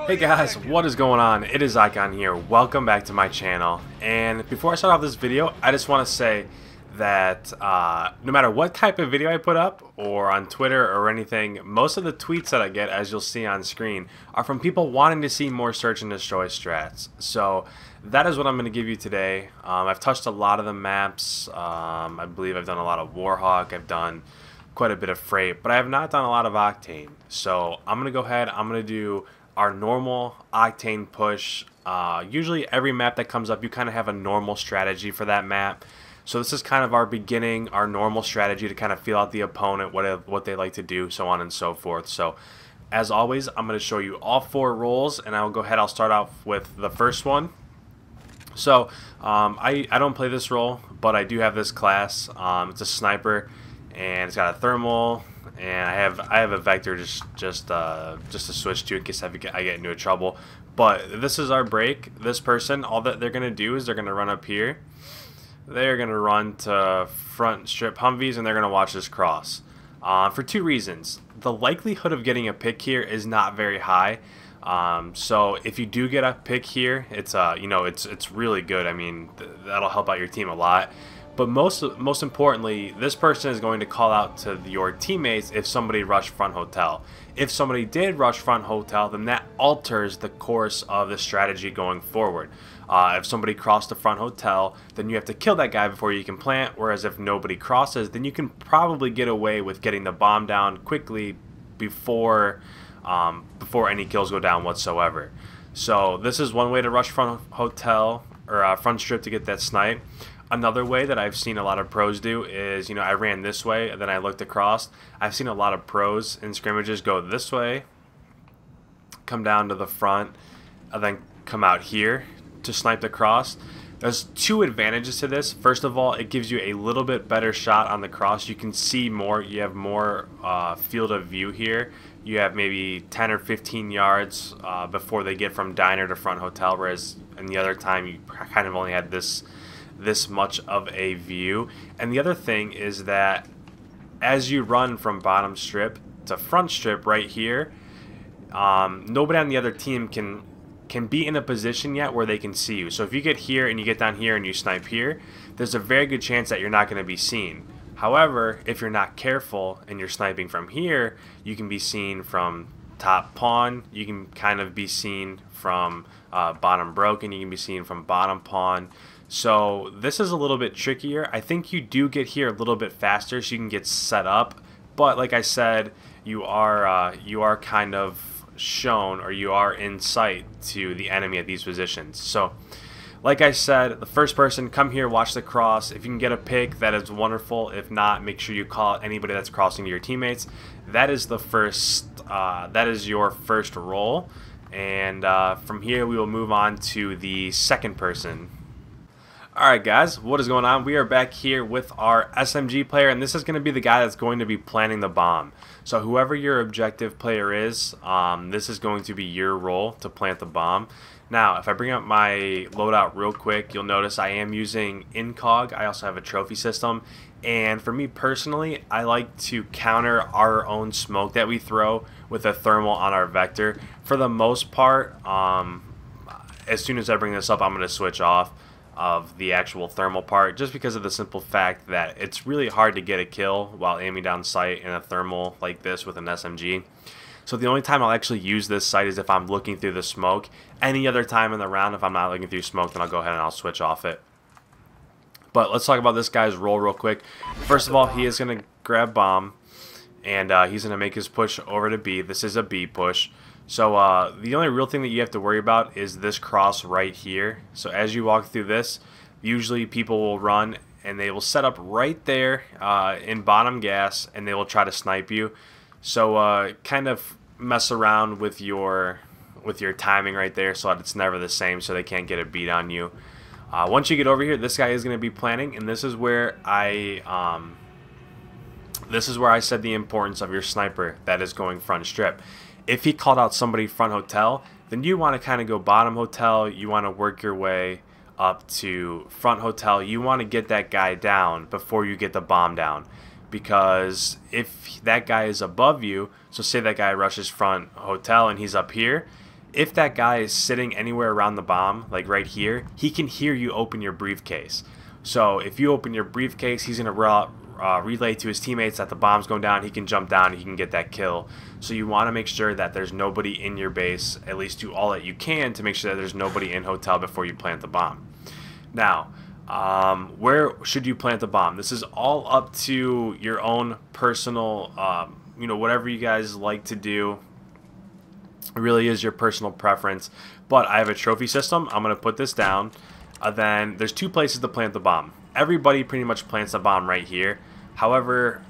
Hey guys, what is going on? It is Icon here. Welcome back to my channel. And before I start off this video, I just want to say that no matter what type of video I put up or on Twitter or anything, most of the tweets that I get, as you'll see on screen, are from people wanting to see more search and destroy strats. So that is what I'm going to give you today. I've touched a lot of the maps. I believe I've done a lot of Warhawk. I've done quite a bit of Freight, but I have not done a lot of Octane. So I'm going to go ahead. I'm going to do our normal Octane push. Usually every map that comes up, you kind of have a normal strategy for that map. So this is kind of our beginning, our normal strategy to kind of feel out the opponent, what they like to do, so on and so forth. So as always, I'm going to show you all 4 roles, and I'll go ahead. I'll start off with the first one. So I don't play this role, but I do have this class. It's a sniper, and it's got a thermal, and I have a vector just to switch to in case I get into trouble. But this is our break. This person, all that they're gonna do is they're gonna run up here. They're gonna run to front strip Humvees, and they're gonna watch this cross. For 2 reasons. The likelihood of getting a pick here is not very high. So if you do get a pick here, it's it's really good. I mean, that'll help out your team a lot. But most importantly, this person is going to call out to your teammates if somebody rushed front hotel. If somebody did rush front hotel, then that alters the course of the strategy going forward. If somebody crossed the front hotel, then you have to kill that guy before you can plant. Whereas if nobody crosses, then you can probably get away with getting the bomb down quickly before any kills go down whatsoever. So this is one way to rush front hotel or front strip to get that snipe. Another way that I've seen a lot of pros do is, I ran this way and then I looked across. I've seen a lot of pros in scrimmages go this way, come down to the front, and then come out here to snipe the cross. There's 2 advantages to this. First of all, it gives you a little bit better shot on the cross. You can see more. You have more field of view here. You have maybe 10 or 15 yards before they get from diner to front hotel, whereas in the other time you kind of only had this much of a view. And the other thing is that as you run from bottom strip to front strip right here, nobody on the other team can be in a position yet where they can see you. So if you get here and you get down here and you snipe here, there's a very good chance that you're not going to be seen. However, if you're not careful and you're sniping from here, you can be seen from top pawn, you can kind of be seen from bottom broken, you can be seen from bottom pawn. So this is a little bit trickier. I think you do get here a little bit faster so you can get set up, but like I said, you are kind of shown, or you are in sight to the enemy at these positions. So like I said, the first person, come here, watch the cross. If you can get a pick, that is wonderful. If not, make sure you call out anybody that's crossing to your teammates. That is the first that is your first role, and from here we will move on to the second person. Alright guys, what is going on? We are back here with our SMG player, and this is going to be the guy that's going to be planting the bomb. So whoever your objective player is, this is going to be your role to plant the bomb. Now, if I bring up my loadout real quick, you'll notice I am using Incog. I also have a trophy system, and for me personally, I like to counter our own smoke that we throw with a thermal on our vector. For the most part, as soon as I bring this up, I'm going to switch off of the actual thermal part, just because of the simple fact that it's really hard to get a kill while aiming down sight in a thermal like this with an SMG. So the only time I'll actually use this sight is if I'm looking through the smoke. Any other time in the round, if I'm not looking through smoke, then I'll go ahead and I'll switch off it. But let's talk about this guy's role real quick. First of all, he is going to grab bomb, and he's going to make his push over to B. This is a B push. So the only real thing that you have to worry about is this cross right here. So as you walk through this, usually people will run and they will set up right there in bottom gas, and they will try to snipe you. So kind of mess around with your timing right there so that it's never the same, so they can't get a beat on you. Once you get over here, this guy is going to be planning, and this is where I said the importance of your sniper that is going front strip. If he called out somebody front hotel, then you want to kind of go bottom hotel. You want to work your way up to front hotel. You want to get that guy down before you get the bomb down. Because if that guy is above you, so say that guy rushes front hotel and he's up here, if that guy is sitting anywhere around the bomb, like right here, he can hear you open your briefcase. So if you open your briefcase, he's going to relay to his teammates that the bomb's going down. He can jump down, he can get that kill. So you want to make sure that there's nobody in your base. At least do all that you can to make sure that there's nobody in hotel before you plant the bomb. Now, where should you plant the bomb? This is all up to your own personal, whatever you guys like to do. It really is your personal preference. But I have a trophy system. I'm going to put this down. Then there's two places to plant the bomb. Everybody pretty much plants the bomb right here. However,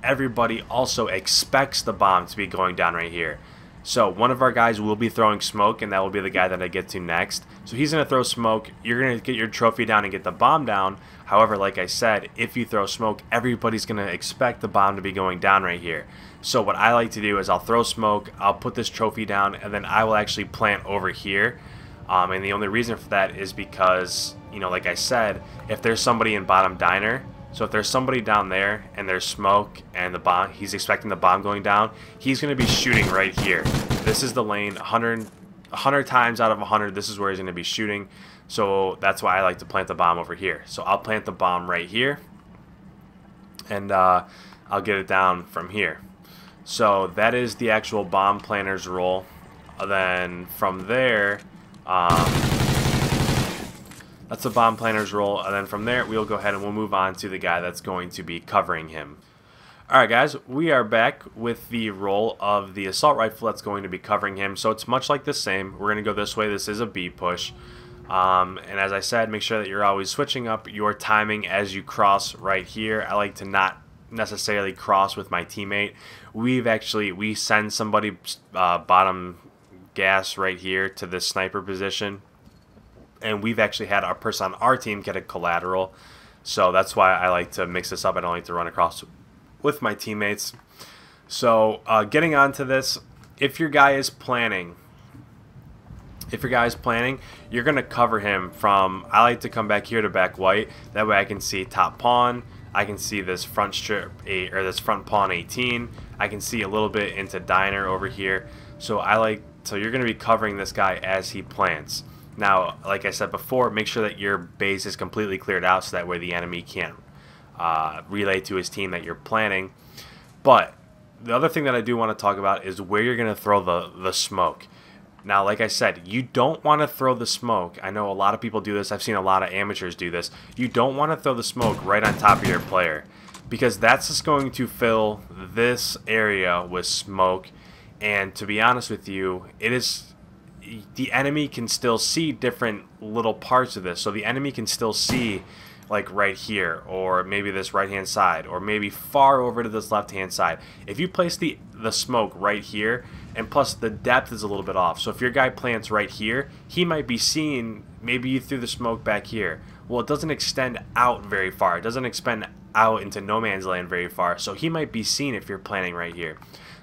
everybody also expects the bomb to be going down right here. So one of our guys will be throwing smoke, and that will be the guy that I get to next. So he's going to throw smoke. You're going to get your trophy down and get the bomb down. However, like I said, if you throw smoke, everybody's going to expect the bomb to be going down right here. So what I like to do is I'll throw smoke, I'll put this trophy down, and then I will actually plant over here. And the only reason for that is because, like I said, if there's somebody in bottom diner, so if there's somebody down there and there's smoke and the bomb, he's expecting the bomb going down, he's going to be shooting right here. This is the lane. 100 times out of 100, this is where he's going to be shooting. So that's why I like to plant the bomb over here. So I'll plant the bomb right here, and I'll get it down from here. So that is the actual bomb planter's role. Then from there, that's the bomb planter's role, and then from there we'll go ahead and we'll move on to the guy that's going to be covering him. Alright guys, we are back with the role of the assault rifle that's going to be covering him. So it's much like the same. We're going to go this way. This is a B push. And as I said, make sure that you're always switching up your timing as you cross right here. I like to not necessarily cross with my teammate. We send somebody bottom gas right here to this sniper position, and we've actually had our person on our team get a collateral. So that's why I like to mix this up. I don't like to run across with my teammates. So getting on to this, if your guy is planning, you're going to cover him from, I like to come back here to back white. That way I can see top pawn. I can see this front strip, or this front pawn 18. I can see a little bit into diner over here. So you're going to be covering this guy as he plants. Now, like I said before, make sure that your base is completely cleared out so that way the enemy can't relay to his team that you're planning. But the other thing that I do want to talk about is where you're going to throw the smoke. Now, like I said, you don't want to throw the smoke. I know a lot of people do this. I've seen a lot of amateurs do this. You don't want to throw the smoke right on top of your player, because that's just going to fill this area with smoke. And to be honest with you, the enemy can still see different little parts of this. So the enemy can still see, like right here, or maybe this right hand side, or maybe far over to this left hand side. If you place the smoke right here, and plus the depth is a little bit off, so if your guy plants right here, he might be seeing, maybe you threw the smoke back here. Well, it doesn't extend out very far. It doesn't expand out into no man's land very far, so he might be seen if you're planting right here.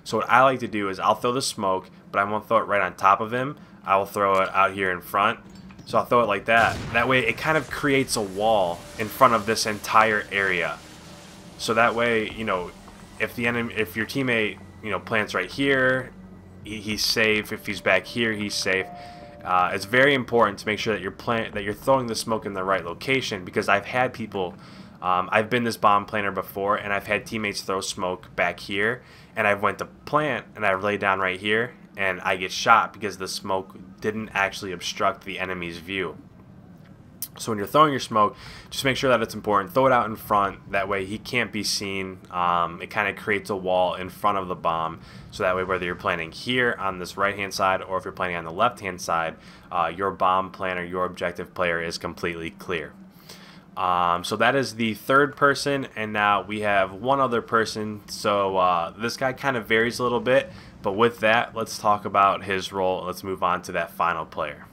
So what I like to do is I'll throw the smoke, but I won't throw it right on top of him. I will throw it out here in front. So I'll throw it like that. That way it kind of creates a wall in front of this entire area. So that way, if your teammate, plants right here, he's safe. If he's back here, he's safe. It's very important to make sure that you're throwing the smoke in the right location, because I've had people, I've been this bomb planter before, and I've had teammates throw smoke back here, and I've went to plant, and I've laid down right here, and I get shot because the smoke didn't actually obstruct the enemy's view. So when you're throwing your smoke, just make sure that it's important. Throw it out in front. That way he can't be seen. It kind of creates a wall in front of the bomb. So that way, whether you're planting here on this right-hand side or if you're planting on the left-hand side, your bomb planner, your objective player is completely clear. So that is the third person, and now we have one other person. So this guy kind of varies a little bit, but with that, let's talk about his role. Let's move on to that final player.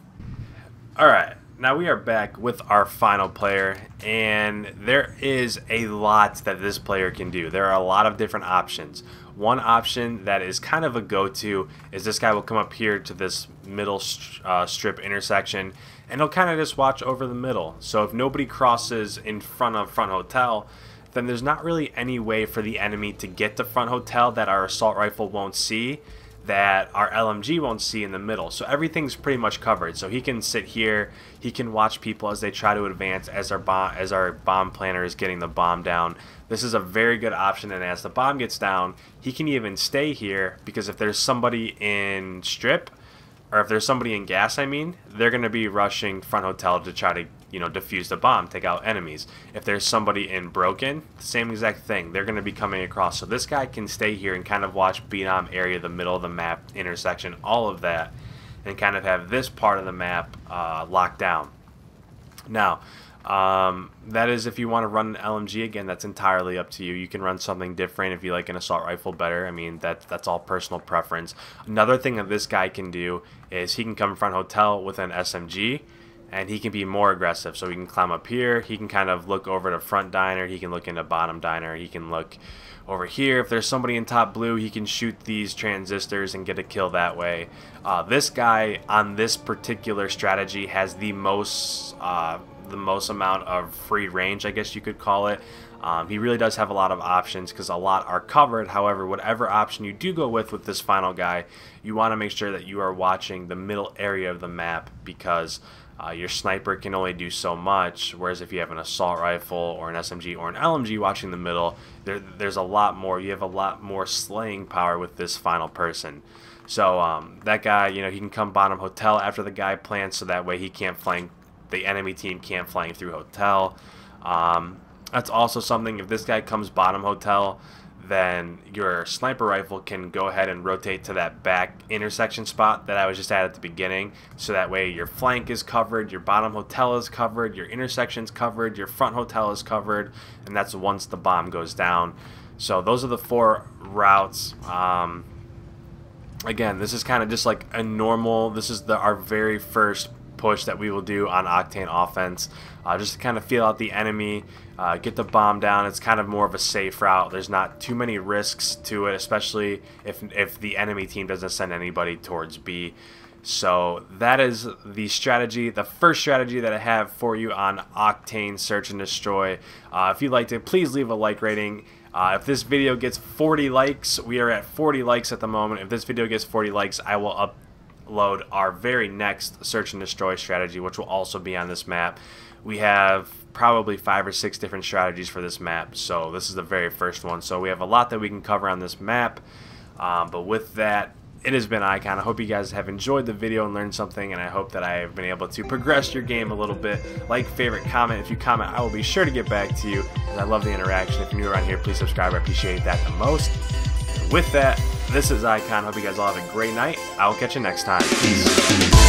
Alright, now we are back with our final player, and there is a lot that this player can do. There are a lot of different options. One option that is kind of a go-to is this guy will come up here to this middle strip intersection, and he'll kind of just watch over the middle. So if nobody crosses in front of front hotel, then there's not really any way for the enemy to get to front hotel that our assault rifle won't see. that our LMG won't see in the middle. So everything's pretty much covered. So he can sit here, he can watch people as they try to advance as our bomb planner is getting the bomb down. This is a very good option, and as the bomb gets down, he can even stay here, because if there's somebody in strip, or if there's somebody in gas, I mean, they're going to be rushing front hotel to try to, you know, defuse the bomb, take out enemies. If there's somebody in broken, same exact thing. They're going to be coming across. So this guy can stay here and kind of watch BNOM area, the middle of the map, intersection, all of that, and kind of have this part of the map locked down. Now, that is if you want to run an LMG. Again, that's entirely up to you. You can run something different if you like an assault rifle better. I mean, that's all personal preference. Another thing that this guy can do is he can come front hotel with an SMG, and he can be more aggressive. So he can climb up here, he can kind of look over to front diner, he can look into bottom diner, he can look over here. If there's somebody in top blue, he can shoot these transistors and get a kill that way. This guy on this particular strategy has the most amount of free range, I guess you could call it. He really does have a lot of options because a lot are covered. However, whatever option you do go with this final guy, you want to make sure that you are watching the middle area of the map, because your sniper can only do so much, whereas if you have an assault rifle or an SMG or an LMG watching the middle, there's a lot more. You have a lot more slaying power with this final person. So that guy, you know, he can come bottom hotel after the guy plants, so that way he can't flank, the enemy team can't flank through hotel. That's also something, if this guy comes bottom hotel, then your sniper rifle can go ahead and rotate to that back intersection spot that I was just at the beginning, so that way your flank is covered, your bottom hotel is covered, your intersection's covered, your front hotel is covered, and that's once the bomb goes down. So those are the 4 routes. Again, this is kind of just like a normal, this is our very first push that we will do on Octane offense, just to kind of feel out the enemy, get the bomb down. It's kind of more of a safe route. There's not too many risks to it, especially if the enemy team doesn't send anybody towards B. So that is the strategy, the first strategy that I have for you on Octane Search and Destroy. If you'd like to, please leave a like rating. If this video gets 40 likes, we are at 40 likes at the moment. If this video gets 40 likes, I will upload our very next Search and Destroy strategy, which will also be on this map. We have probably 5 or 6 different strategies for this map, so this is the very first one. So we have a lot that we can cover on this map, but with that, it has been Icon. I hope you guys have enjoyed the video and learned something, and I hope that I have been able to progress your game a little bit. Like, favorite, comment. If you comment, I will be sure to get back to you, because I love the interaction. If you're new around here, please subscribe. I appreciate that the most. And with that, this is Icon. Hope you guys all have a great night. I will catch you next time. Peace.